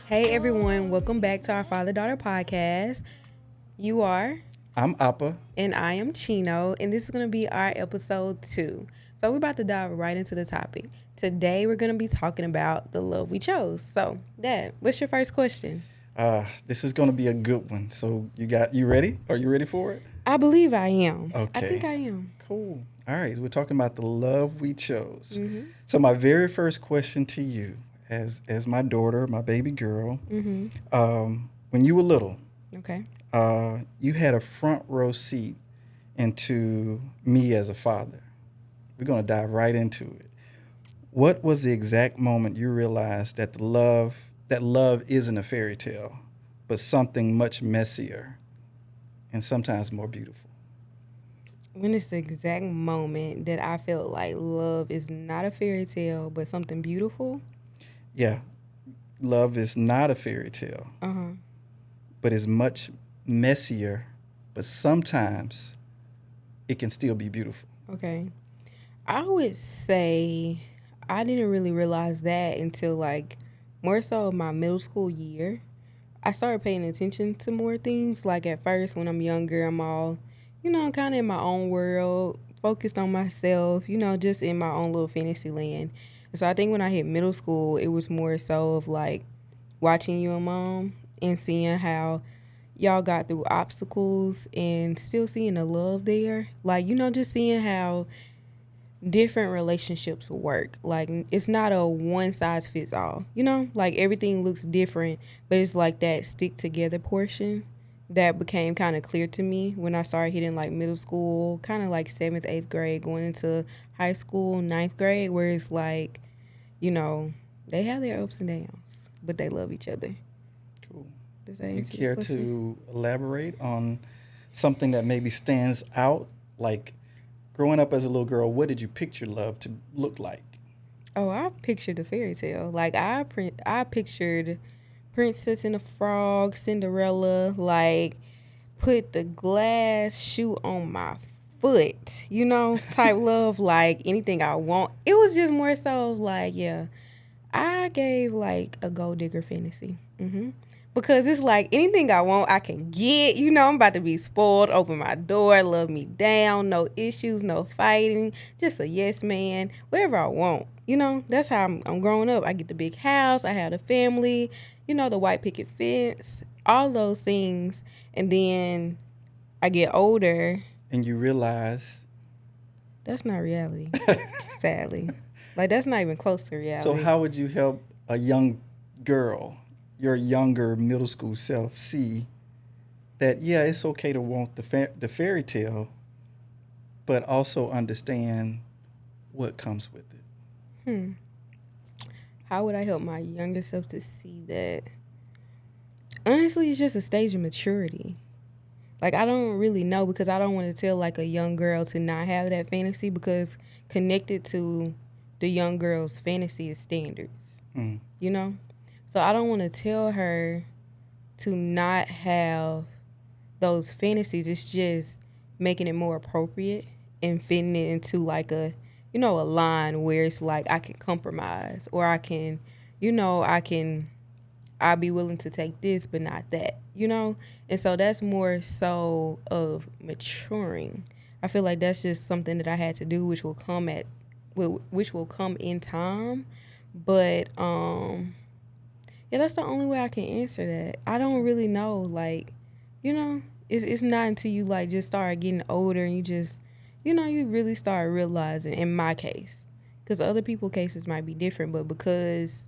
Hey everyone, welcome back to our Father Daughter podcast. You are, I'm Appa. and I am Chino, and this is going to be our episode 2. So we're about to dive right into the topic. Today we're going to be talking about the love we chose. So, Dad, what's your first question? This is going to be a good one. So you ready? Are you ready for it? I believe I am. I think Okay. I am. Cool. All right. We're talking about the love we chose. Mm-hmm. So my very first question to you, as my daughter, my baby girl, Mm-hmm. when you were little, Okay. you had a front row seat into me as a father. We're going to dive right into it. What was the exact moment you realized that love isn't a fairy tale, but something much messier and sometimes more beautiful? When it's the exact moment that I felt like love is not a fairy tale, but something beautiful. Yeah, love is not a fairy tale, Uh-huh. but is much messier, but sometimes it can still be beautiful. Okay. I would say I didn't really realize that until like more so my middle school year. I started paying attention to more things. Like at first, when I'm younger, I'm all, kind of in my own world, focused on myself, just in my own little fantasy land. And so I think when I hit middle school, it was more so of like watching you and mom and seeing how y'all got through obstacles and still seeing the love there. Like, just seeing how different relationships work. Like it's not a one size fits all. Like everything looks different, but it's like that stick together portion that became kind of clear to me when I started hitting like middle school, kind of like 7th, 8th grade, going into high school, 9th grade, where it's like, you know, they have their ups and downs, but they love each other. Cool. Does that You answer your care question? to elaborate on something that maybe stands out? Like growing up as a little girl, what did you picture love to look like? Oh, I pictured a fairy tale. Like I pictured Princess and the Frog, Cinderella, like put the glass shoe on my foot, type love, like anything I want. It was just more so like, yeah, I gave like a gold digger fantasy. Because it's like anything I want, I can get. I'm about to be spoiled. Open my door, love me down, no issues, no fighting, just a yes man, whatever I want. That's how I'm growing up. I get the big house, I have the family, the white picket fence, all those things. And then I get older. And you realize. That's not reality, sadly. Like, that's not even close to So reality. how would you help a young girl, your younger middle school self, see that yeah, it's okay to want the fairy tale, but also understand what comes with it? Hmm. How would I help my younger self to see that? Honestly, it's just a stage of maturity. Like, I don't really know because I don't want to tell like a young girl to not have that fantasy because connected to the young girl's fantasy is standards, Mm. you know? So I don't want to tell her to not have those fantasies. It's just making it more appropriate and fitting it into like a line where it's like I can compromise or I'll be willing to take this, but not that. And so that's more so of maturing. I feel like that's just something that I had to do, which will come in time. But yeah, that's the only way I can answer that. I don't really know, like, it's not until you like just start getting older and you just, you really start realizing. In my case, because other people's cases might be different, but because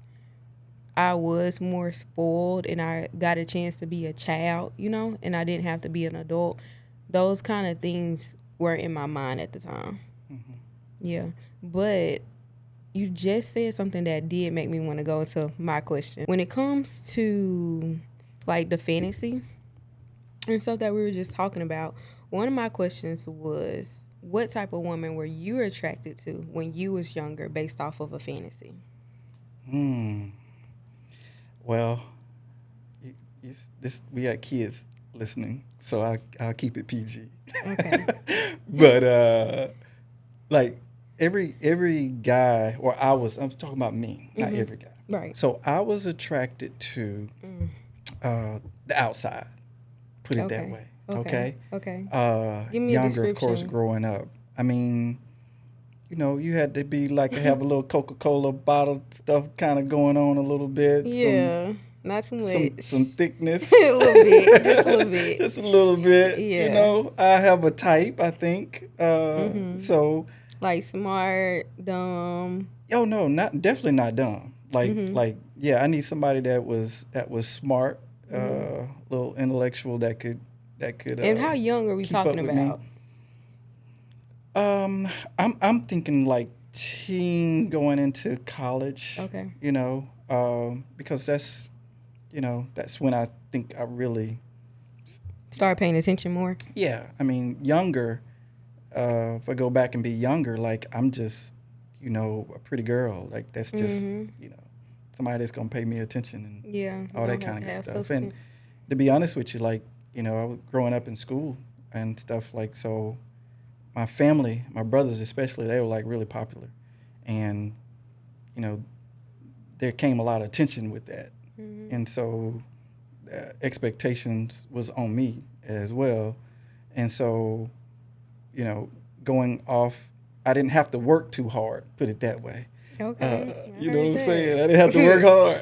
I was more spoiled and I got a chance to be a child, and I didn't have to be an adult. Those kind of things were in my mind at the time. Mm-hmm. Yeah. But you just said something that did make me want to go into my question. When it comes to like the fantasy and stuff that we were just talking about, one of my questions was what type of woman were you attracted to when you was younger based off of a fantasy? Hmm. Well, this we got kids listening, so I'll keep it PG. Okay. But like every guy, or I'm talking about me, not Mhm. every guy. Right. So I was attracted to Mm. the outside, put it that Okay. way. Okay. Okay. Okay. Give me a Younger, of course, description. growing up. I mean, you had to be like have a little Coca-Cola bottle stuff kind of going on a little bit, Yeah. Not too some much. thickness, A little bit. Just a little bit. just a little bit. Yeah. I have a type, I think. Mhm. So, Like smart, dumb. oh no, not definitely not dumb. Mhm. Yeah, I need somebody that was smart, Mhm. little intellectual that could And how young are we keep up talking with me. about? I'm thinking like teen going into college, Okay. because that's when I think I really, Start paying attention more. yeah. I mean, younger. If I go back and be younger, like I'm just, a pretty girl. Like that's just, Mhm. you know, somebody that's gonna pay me attention and Yeah. You're all that gonna kind have of to good have stuff. And substance. to be honest with you, like, I was growing up in school and stuff like so. My family, my brothers especially, they were like really popular, and you know, there came a lot of attention with that, Mhm. and so expectations was on me as well, and so you know, going off, I didn't have to work too hard. Put it that way. Okay. I You know what heard I'm saying? that. I didn't have to work hard.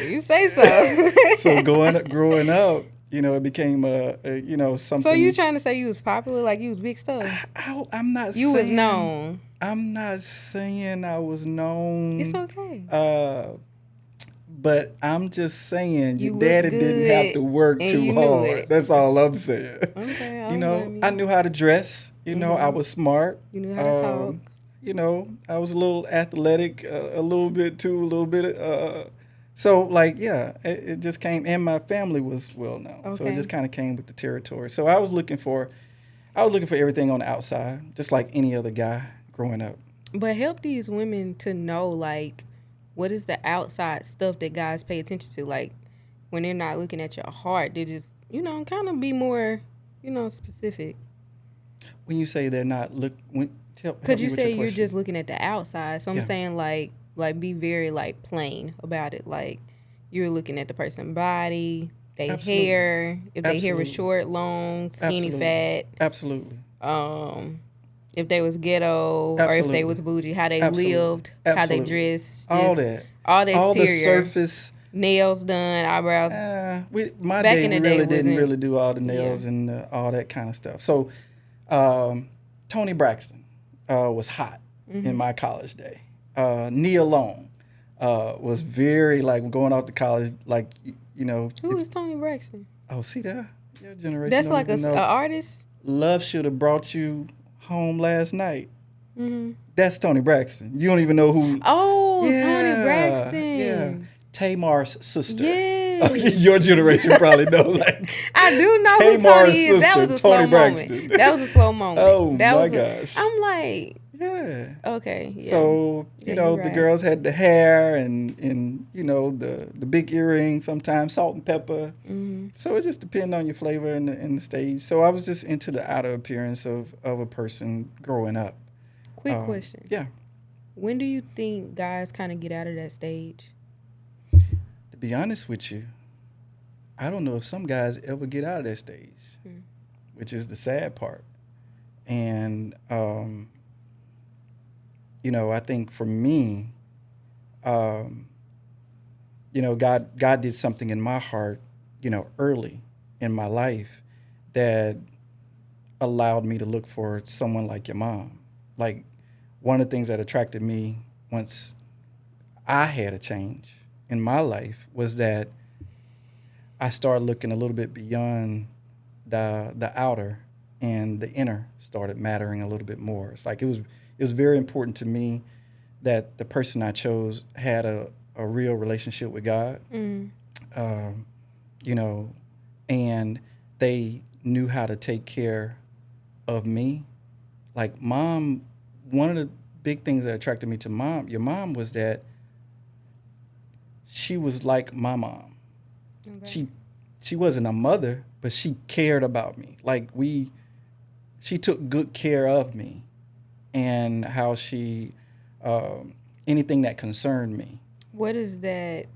You say so. So growing up, it became So you something. trying to say you was popular, like you was big stuff? I'm not You was saying known. I'm not saying I was It's known, okay. uh, but I'm just saying your You look daddy didn't have good, to work and too you knew hard. it. That's all I'm saying. Okay, I don't blame I you. knew how to dress. I Mhm. was smart. You knew how to talk. I was a little athletic, a little bit too, a little bit. So like, yeah, it just came, and my family was well known, so it Okay. just kind of came with the territory. So I was looking for everything on the outside, just like any other guy growing up. But help these women to know, like, what is the outside stuff that guys pay attention to. Like, when they're not looking at your heart, they just, kind of be more, specific. When you say they're not help Cause me you with your say you're question. just looking at the outside, so I'm Yeah, saying like be very like plain about it. Like you're looking at the person's body, they absolutely, hair, if they hair was absolutely, short, long, skinny, absolutely, fat, absolutely, um, if they was ghetto or if they absolutely, was bougie, how they absolutely, lived, how they absolutely. dressed, All just that, all the all the exterior, surface. nails done, eyebrows. My Back day in we the day really didn't wasn't, really do all the yeah. nails and all that kind of stuff. So um, Tony Braxton was hot in Hmm. my college day. Nia Long was very like going off to college. Like Who if is Tony Braxton? see that your generation That's don't like even a know. artist. Love should have brought you home last night. Hmm. That's Tony Braxton. You don't even know who. Oh, Tony Yeah, yeah. Braxton. Tamar's sister. Okay, your Yes. generation probably know like I do know who Tamar's Tony is. That sister, was a slow Tony moment. Braxton. That was a slow moment. Oh That my was a. gosh. I'm like, Yeah. okay, yeah, So, yeah, you're the right. girls had the hair and the big earrings, sometimes salt and pepper. Hmm. So it just depended on your flavor and the stage. So I was just into the outer appearance of a person growing up. Quick question: Yeah. when do you think guys kind of get out of that stage? To be honest with you, I don't know if some guys ever get out of that stage, Mm. which is the sad part. And I think for me, um, God did something in my heart, early in my life that allowed me to look for someone like your mom. Like one of the things that attracted me once I had a change in my life was that I started looking a little bit beyond the outer, and the inner started mattering a little bit more. It's like it was very important to me that the person I chose had a real relationship with God, Mm. um, you know, and they knew how to take care of me. Like mom, one of the big things that attracted me to your mom was that she was like my mom. Okay. She wasn't a mother, but she cared about me. She took good care of me, and how she anything that concerned me. What is that?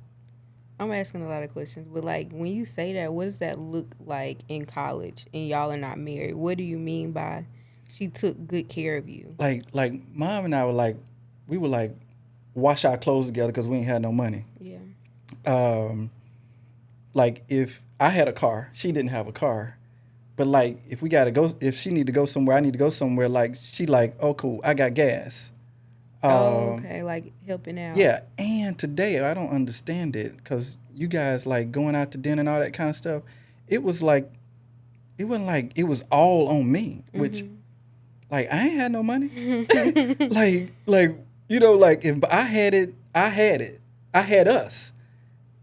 I'm asking a lot of questions, but like when you say that, what does that look like in college and y'all are not married? What do you mean by she took good care of you? Like mom and I were like, we would like wash our clothes together because we ain't had no money. Yeah. Um, like if I had a car, she didn't have a car. But like if we gotta go, if she need to go somewhere, I need to go somewhere. Like she like, oh cool, I got gas. Oh, Um, okay. Like helping out. yeah, and today I don't understand it because you guys like going out to dinner and all that kind of stuff. It was like it wasn't like it was all on me, which like I ain't had no money. like like if I had it, I had it. I had us.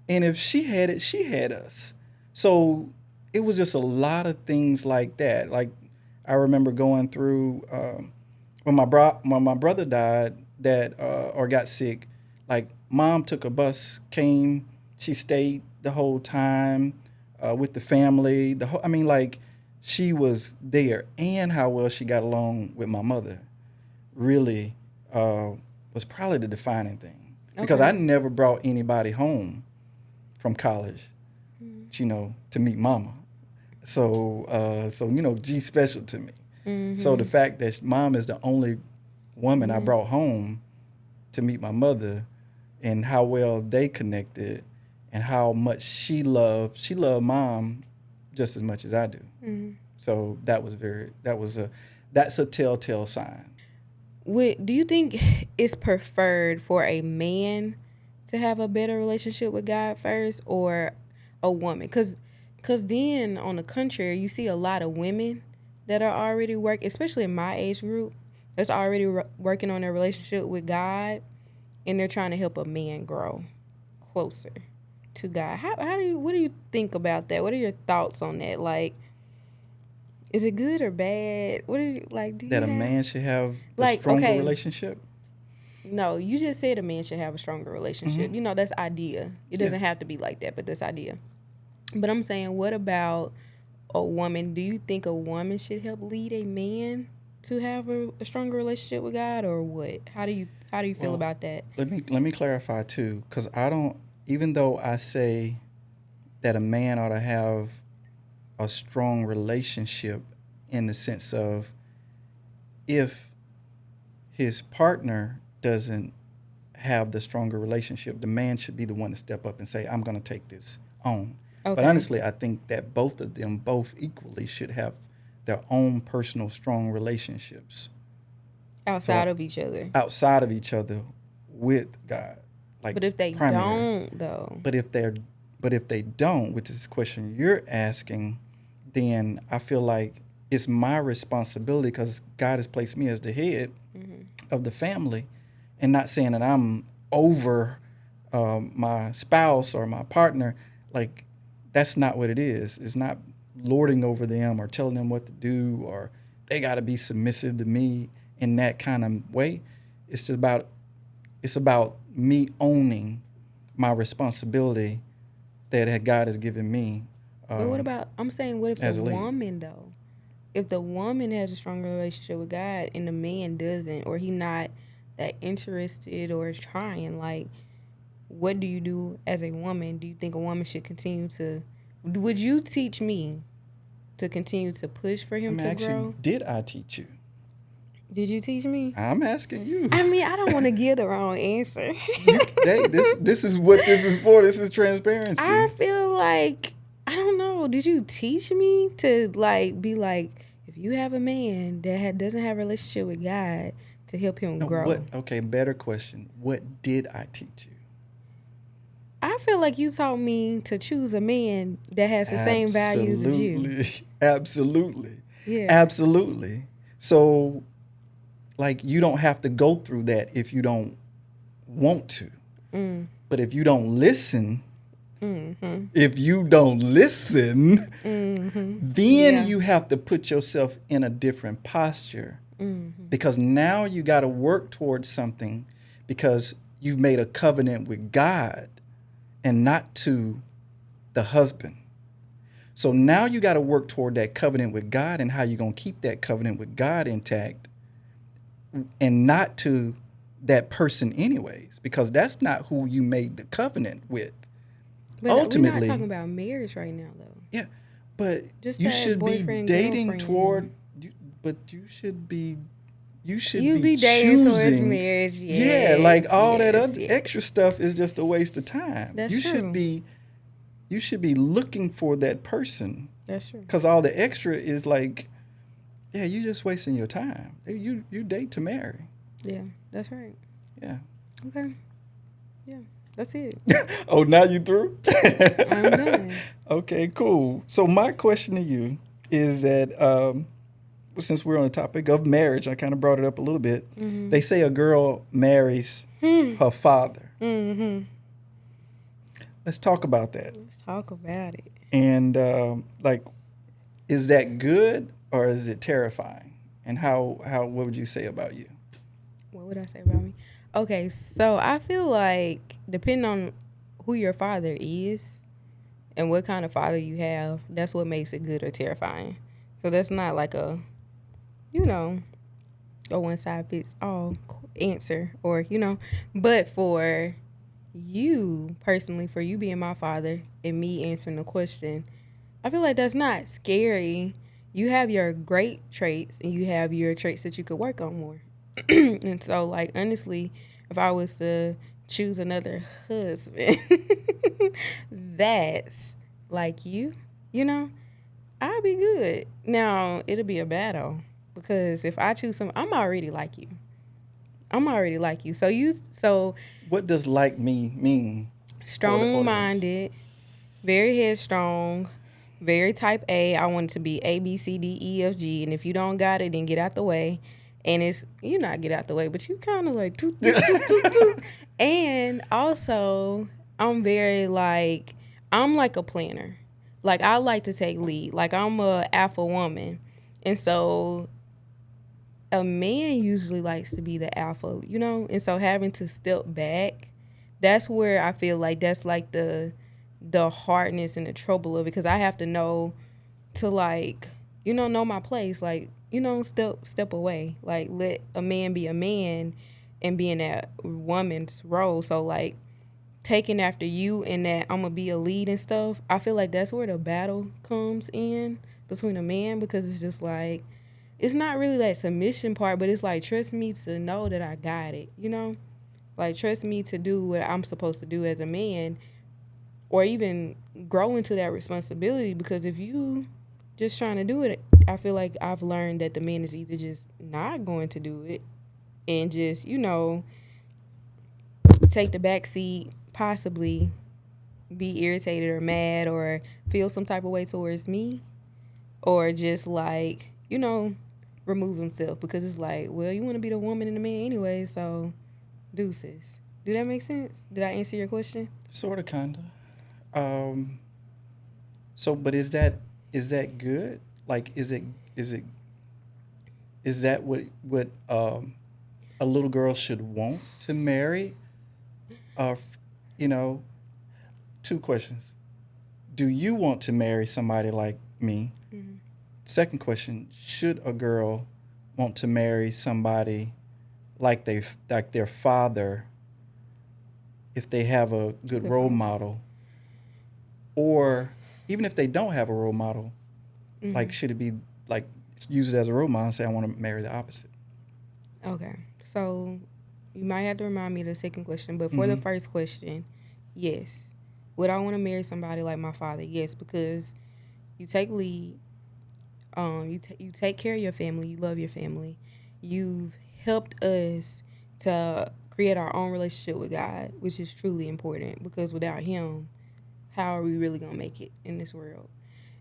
And if she had it, she had us. So it was just a lot of things like that. Like I remember going through when my brother died that or got sick. Like mom took a bus, came, she stayed the whole time with the family. The whole, I mean, like she was there, and how well she got along with my mother really uh, was probably the defining thing because I Okay. never brought anybody home from college, to meet mama. So G special to me. So the Mm-hmm. fact that mom is the only woman I Yeah. brought home to meet my mother, and how well they connected, and how much she loved mom just as much as I do. Mm-hmm. So that's a telltale sign. Do you think it's preferred for a man to have a better relationship with God first or a woman? Cause then on the contrary, you see a lot of women that are already especially in my age group, that's already working on their relationship with God, and they're trying to help a man grow closer to God. How do you what do you think about that? What are your thoughts on that? Like, is it good or bad? What are you like? Do That you a have man should have a like stronger okay? relationship. No, you just said a man should have a stronger Hmm. relationship. That's idea. It Yeah. doesn't have to be like that, but that's idea. But I'm saying, what about a woman? Do you think a woman should help lead a man to have a stronger relationship with God, or what? How do you feel Well, about that? let me clarify too, because I don't. Even though I say that a man ought to have a strong relationship in the sense of if his partner doesn't have the stronger relationship, the man should be the one to step up and say, I'm going to take this on. But Okay, honestly, I think that both of them, both equally, should have their own personal strong relationships. outside So of each other. outside of each other with God, like But if they primary. don't, though, But if they don't, which is the question you're asking, then I feel like it's my responsibility because God has placed me as the head of the family, and not saying that I'm over my spouse or my partner. Like that's not what it is. It's not lording over them or telling them what to do or they got to be submissive to me in that kind of way. It's just about it's about me owning my responsibility that God has given me but what um, about? I'm saying, what if the as a lead. woman though? If the woman has a stronger relationship with God and the man doesn't, or he not that interested or is trying, like, what do you do as a woman? Do you think a woman should continue to? Would you teach me to continue to push for him I'm to actually, grow? did I teach you? Did you teach me? I'm asking you. I mean, I don't want to give the wrong answer. This is what this is for. This is I transparency. feel like I don't know. Did you teach me to like be like if you have a man that doesn't have a relationship with God to help him No, what? grow? Okay, better question. What did I teach you? I feel like you taught me to choose a man that has the same values as you. Absolutely, absolutely, Yeah. absolutely. So, like, you don't have to go through that if you don't want to. Mm. But if you don't listen, Mm-hmm. if you don't listen, Mm-hmm. then Yeah. you have to put yourself in a different posture Mm-hmm. because now you got to work towards something because you've made a covenant with God and not to the husband. So now you got to work toward that covenant with God and how you're going to keep that covenant with God intact and not to that person anyways, because that's not who you made the covenant with. But we're not talking Ultimately, about marriage right now, though. yeah, but Just you that should be boyfriend dating girlfriend. toward but you should You be be dating towards choosing. marriage, Yeah, like yes, all that yes, other extra yes. stuff is just a waste of time. That's true. You should be looking for that person, That's true. because all the extra is like, yeah, you just wasting your time. You date to marry. Yeah, that's right. Yeah. Okay. Yeah, that's it. Oh, now you through? I'm done. Okay, cool. So my question to you is that since we're on the topic of marriage, I kind of brought it up a little bit. Mhm. They say a girl marries Hmm. her father. Mhm. Let's talk about that. Let's talk about it. And like, is that good or is it terrifying? And how what would you say about you? What would I say about me? Okay, so I feel like depending on who your father is and what kind of father you have, that's what makes it good or terrifying. So that's not like you know, a one size fits all answer, or but for you personally, for you being my father and me answering the question, I feel like that's not scary. You have your great traits and you have your traits that you could work on more. And so, like, honestly, if I was to choose another husband that's like you know, I'll be good. Now, it'll be a battle because if I choose some, I'm already like you. I'm already like you. So What does like me mean for the strong audience? minded, very headstrong, very type A. I want it to be A, B, C, D, E, F, G. And if you don't got it, then get out the way. And it's, you not get out the way, but you kind of like, toot, toot, toot, toot, toot. And also, I'm very like, I'm like a planner. Like, I like to take lead. Like, I'm a alpha woman. And so, a man usually likes to be the alpha, And so, having to step back, that's where I feel like that's like the hardness and the trouble of it, because I have to know to like know my place, like step away, like let a man be a man and be in that woman's role. So like taking after you and that I'm gonna be a lead and stuff, I feel like that's where the battle comes in between a man, because it's just like it's not really that submission part, but it's like trust me to know that I got it. Like trust me to do what I'm supposed to do as a man, or even grow into that responsibility. Because if you just trying to do it, I feel like I've learned that the man is either just not going to do it and just take the back seat, possibly be irritated or mad or feel some type of way towards me, or just like remove himself, because it's like, well, you want to be the woman and the man anyway, so deuces. Do that make sense? Did I answer your question? Sort of, kinda. Um, so, but is that good? Like, is that what a little girl should want to marry? Or, you know, two questions. Do you want to marry somebody like me? Mm-hmm. Second question: should a girl want to marry somebody like their father if they have a good Good role father. model, or even if they don't have a role model, like Mm-hmm. should it be like use it as a role model and say I want to marry the opposite? Okay. So you might have to remind me of the second question, but for the Mm-hmm. first question, yes. Would I want to marry somebody like my father? Yes, because you take lead, you take care of your family, you love your family. You've helped us to create our own relationship with God, which is truly important, because without him, how are we really going to make it in this world?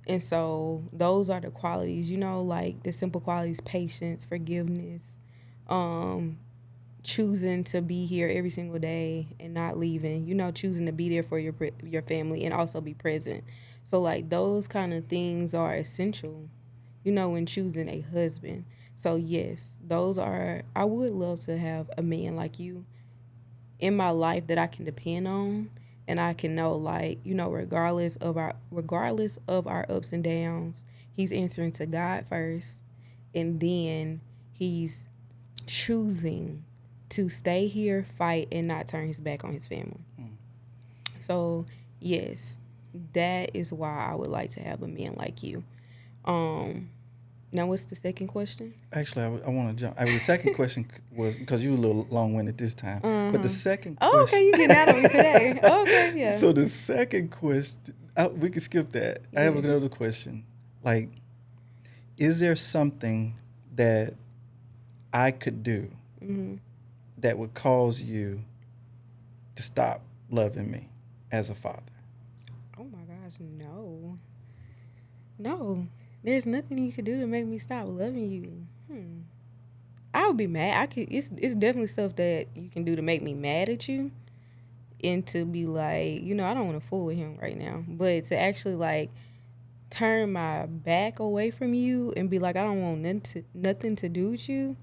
And so those are the qualities, like the simple qualities: patience, forgiveness, um, choosing to be here every single day and not leaving, choosing to be there for your family and also be present. So like those kind of things are essential, when choosing a husband. So yes, those are, I would love to have a man like you in my life that I can depend on, and I can know, like, regardless of our ups and downs, he's answering to God first, and then he's choosing to stay here, fight, and not turn his back on his family. Mm. So, yes, that is why I would like to have a man like you. Um, Now, what's the second question? Actually, I want to jump. I mean, the second question was because you were a little long-winded this time. But the Uh-huh. second Oh, okay, question. you getting out on me today. Okay, yeah. So the second question, we can skip that. I have Yes. another question. Like, is there something that I could do Hmm. that would cause you to stop loving me as a father? Oh my gosh, no. No. There's nothing you could do to make me stop loving you. I would be mad. It's definitely stuff that you can do to make me mad at you and to be like, I don't want to fool with him right now. But to actually like turn my back away from you and be like, I don't want nothing to do with you.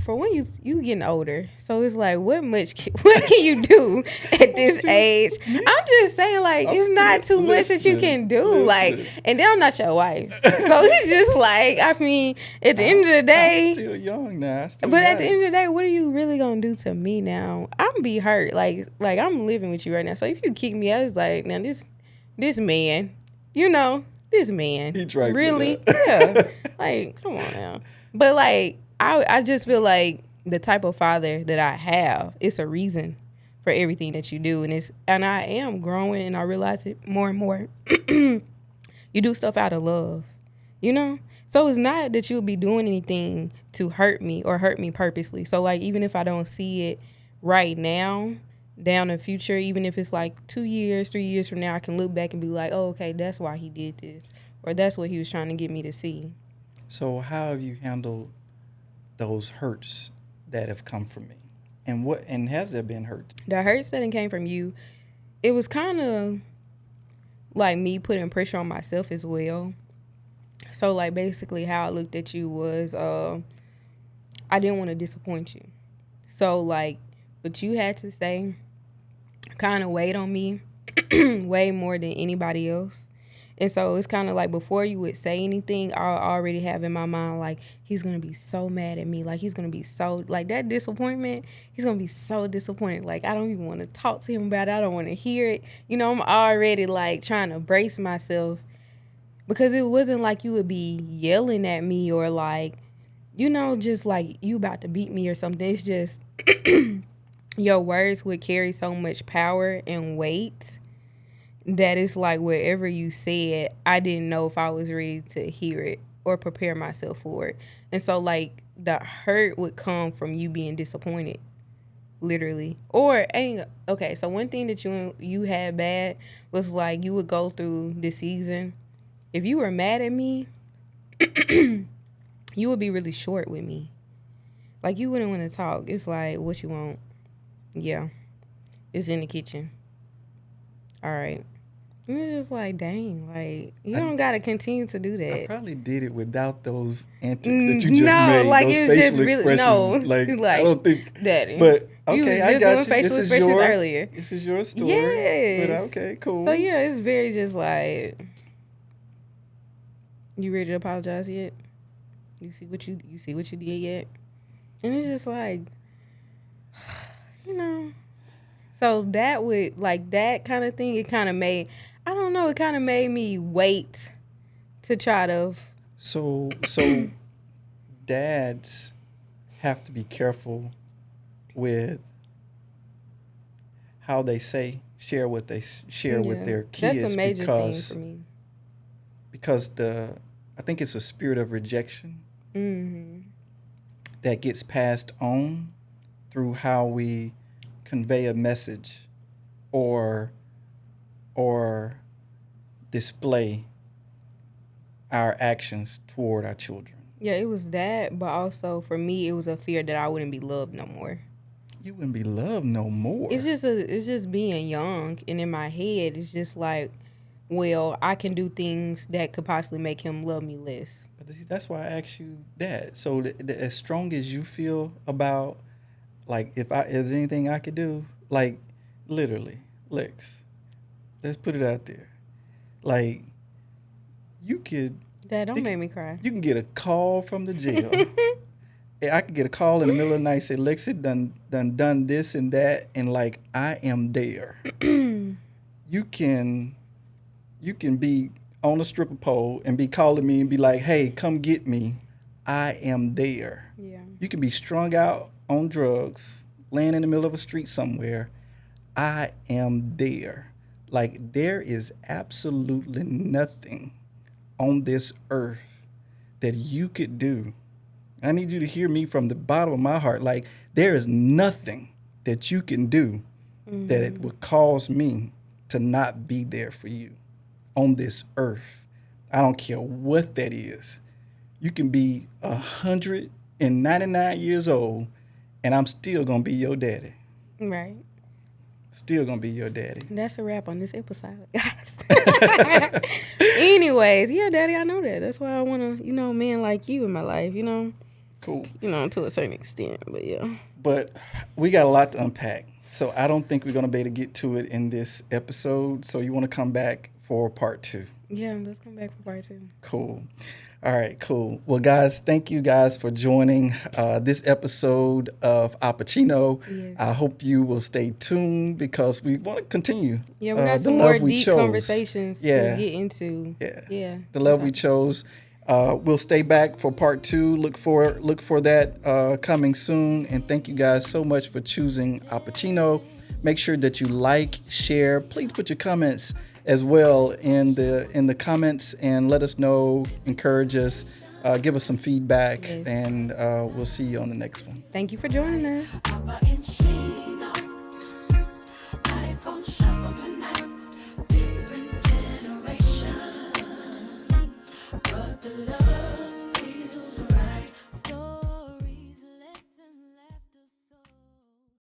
For when you getting older, so it's like, what can you do at I'm this still age? me. I'm just saying, like, I'm it's still not too much that you listening. can do, like, Listen. and then I'm not your wife, so it's just like, I mean, at the end of the I'm day, still young now. I still but at got the end it. of the day, what are you really gonna do to me now? I'm be hurt, like I'm living with you right now. So if you kick me out, it's like, now this man, this man, He trifling really, yeah, that. like come on now. But like I just feel like the type of father that I have, it's a reason for everything that you do, and I am growing, and I realize it more and more. You do stuff out of love, you know? So it's not that you'll be doing anything to hurt me or hurt me purposely. So like even if I don't see it right now, down in the future, even if it's like 2 years, 3 years from now, I can look back and be like, oh, okay, that's why he did this. Or that's what he was trying to get me to see. So how have you handled those hurts that have come from me? And has there been hurt? The hurts that came from you, it was kind of like me putting pressure on myself as well. So like basically how I looked at you was I didn't want to disappoint you. So like what you had to say kind of weighed on me way more than anybody else. And so it's kind of like before you would say anything, I already have in my mind like he's gonna be so mad at me, like he's gonna be so like that disappointment. He's gonna be so disappointed. Like I don't even want to talk to him about it. I don't want to hear it. I'm already like trying to brace myself because it wasn't like you would be yelling at me or like just like you about to beat me or something. It's just your words would carry so much power and weight that it's like wherever you say it, I didn't know if I was ready to hear it or prepare myself for it. And so like the hurt would come from you being disappointed, literally. Or ain't okay, so one thing that you had bad was like you would go through the season. If you were mad at me, you would be really short with me. Like you wouldn't want to talk. It's like what you want. Yeah. It's in the kitchen. All right. And it's just like, dang, like you I, don't gotta continue to do I that. probably did it without those antics that you just No, made, like those it was just facial really expressions. no, Like I like don't think, daddy. but You okay, was I just doing got you. facial expressions earlier. This is your story. But Yes. okay, So cool. yeah, it's very just like you ready to apologize yet? You see what you did yet? And it's just like you know. So that would like that kind of thing. It kind of made I don't know. It kind of made me wait to try to. So dads have to be careful with how they share what they share with Yeah, their that's a kids major thing for me. because I think it's a spirit of rejection Hmm. that gets passed on through how we convey a message or or display our actions toward our children. Yeah, it was that, but also for me, it was a fear that I wouldn't be loved no more. You wouldn't be loved no more. It's just being young, and in my head, it's just like, well, I can do things that could possibly make him love me less. But see, that's why I asked you that. So as strong as you feel about like if there's anything I could do, like literally, Lex, let's put it out there. Like you could That don't it make could, me cry. you can get a call from the jail I could get a call in the middle of the night, say Lexi done this and that, and like I am there. You can be on a stripper pole and be calling me and be like, hey, come get me. I am there. Yeah. You can be strung out on drugs, laying in the middle of a street somewhere. I am there. Like there is absolutely nothing on this earth that you could do. I need you to hear me from the bottom of my heart. Like there is nothing that you can do that it would cause me to not be there for you on this earth. I don't care what that is. You can be 199 years old, and I'm still gonna be your daddy. Right. Still gonna be your daddy. That's a wrap on this episode, guys. Anyways, yeah, Daddy, I know that. That's why I want to, men like you in my life, Cool. To a certain extent. But yeah. But we got a lot to unpack. So I don't think we're gonna be able to get to it in this episode. So you want to come back for part 2. Yeah, let's come back for part 2. Cool. All right, cool. Well, guys, thank you guys for joining this episode of Appa&Chino. Yes. I hope you will stay tuned because we want to continue. Yeah, we got the some love more we deep chose. conversations to get into. Yeah. Yeah. The love we chose. We'll stay back for part 2. Look for that coming soon. And thank you guys so much for choosing Appa&Chino. Make sure that you like, share. Please put your comments as well in the comments and let us know, encourage us, give us some feedback, Yes. and we'll see you on the next one. Thank you for joining us. Appa&Chino, life on shuffle tonight. Different generations, but the love.